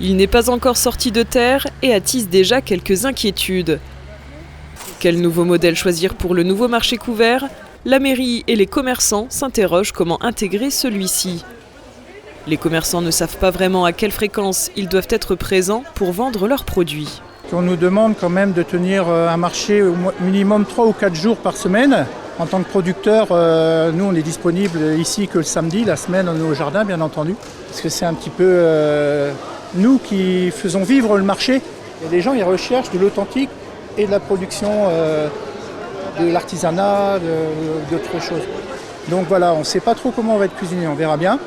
Il n'est pas encore sorti de terre et attise déjà quelques inquiétudes. Quel nouveau modèle choisir pour le nouveau marché couvert ? La mairie et les commerçants s'interrogent comment intégrer celui-ci. Les commerçants ne savent pas vraiment à quelle fréquence ils doivent être présents pour vendre leurs produits. On nous demande quand même de tenir un marché au minimum 3 ou 4 jours par semaine. En tant que producteur, nous on est disponible ici que le samedi, la semaine on est au jardin bien entendu. Parce que c'est un petit peu nous qui faisons vivre le marché. Et les gens ils recherchent de l'authentique et de la production, de l'artisanat, d'autres choses. Donc voilà, on ne sait pas trop comment on va être cuisiné, on verra bien.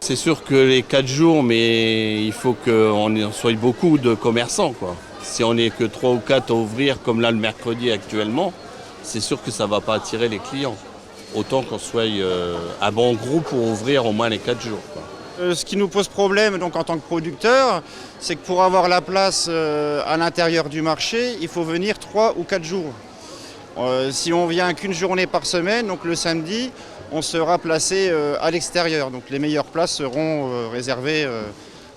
C'est sûr que les 4 jours, mais il faut qu'on soit beaucoup de commerçants, quoi. Si on n'est que 3 ou 4 à ouvrir, comme là le mercredi actuellement, c'est sûr que ça ne va pas attirer les clients. Autant qu'on soit un bon groupe pour ouvrir au moins les 4 jours, quoi. Ce qui nous pose problème donc, en tant que producteur, c'est que pour avoir la place à l'intérieur du marché, il faut venir 3 ou 4 jours. Si on vient qu'une journée par semaine, donc le samedi, on sera placé à l'extérieur. Donc les meilleures places seront réservées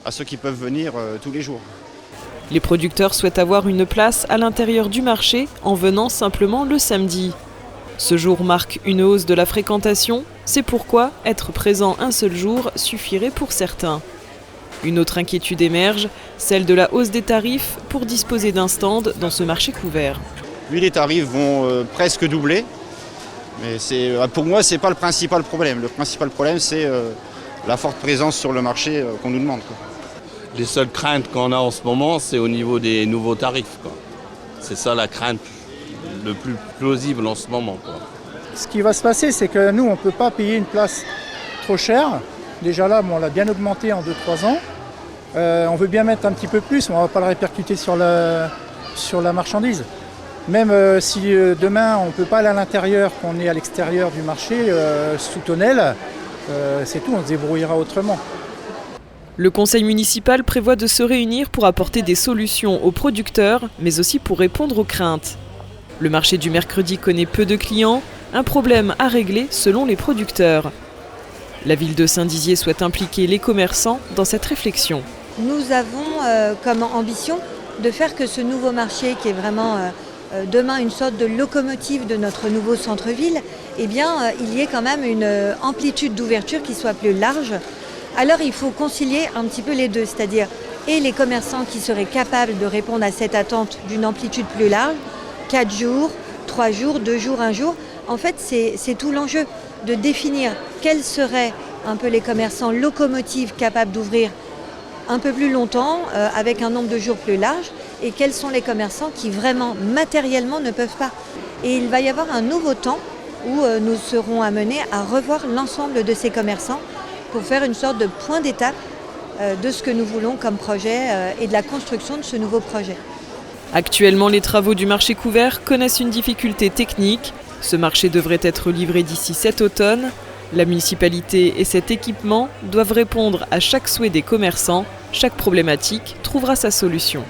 à ceux qui peuvent venir tous les jours. Les producteurs souhaitent avoir une place à l'intérieur du marché en venant simplement le samedi. Ce jour marque une hausse de la fréquentation, c'est pourquoi être présent un seul jour suffirait pour certains. Une autre inquiétude émerge, celle de la hausse des tarifs pour disposer d'un stand dans ce marché couvert. Oui, les tarifs vont presque doubler, mais pour moi, ce n'est pas le principal problème. Le principal problème, c'est la forte présence sur le marché qu'on nous demande, quoi. Les seules craintes qu'on a en ce moment, c'est au niveau des nouveaux tarifs, quoi. C'est ça la crainte le plus plausible en ce moment, quoi. Ce qui va se passer, c'est que nous, on ne peut pas payer une place trop chère. Déjà là, on l'a bien augmenté en 2-3 ans. On veut bien mettre un petit peu plus, mais on ne va pas le répercuter sur la marchandise. Même si demain, on ne peut pas aller à l'intérieur, qu'on est à l'extérieur du marché, sous tonnelle, c'est tout, on se débrouillera autrement. Le conseil municipal prévoit de se réunir pour apporter des solutions aux producteurs, mais aussi pour répondre aux craintes. Le marché du mercredi connaît peu de clients, un problème à régler selon les producteurs. La ville de Saint-Dizier souhaite impliquer les commerçants dans cette réflexion. Nous avons comme ambition de faire que ce nouveau marché, qui est vraiment demain une sorte de locomotive de notre nouveau centre-ville, eh bien, il y ait quand même une amplitude d'ouverture qui soit plus large. Alors il faut concilier un petit peu les deux, c'est-à-dire et les commerçants qui seraient capables de répondre à cette attente d'une amplitude plus large, 4 jours, 3 jours, 2 jours, 1 jour. En fait, c'est tout l'enjeu de définir quels seraient un peu les commerçants locomotives capables d'ouvrir un peu plus longtemps, avec un nombre de jours plus large, et quels sont les commerçants qui vraiment, matériellement, ne peuvent pas. Et il va y avoir un nouveau temps où nous serons amenés à revoir l'ensemble de ces commerçants pour faire une sorte de point d'étape de ce que nous voulons comme projet et de la construction de ce nouveau projet. Actuellement, les travaux du marché couvert connaissent une difficulté technique. Ce marché devrait être livré d'ici cet automne. La municipalité et cet équipement doivent répondre à chaque souhait des commerçants. Chaque problématique trouvera sa solution.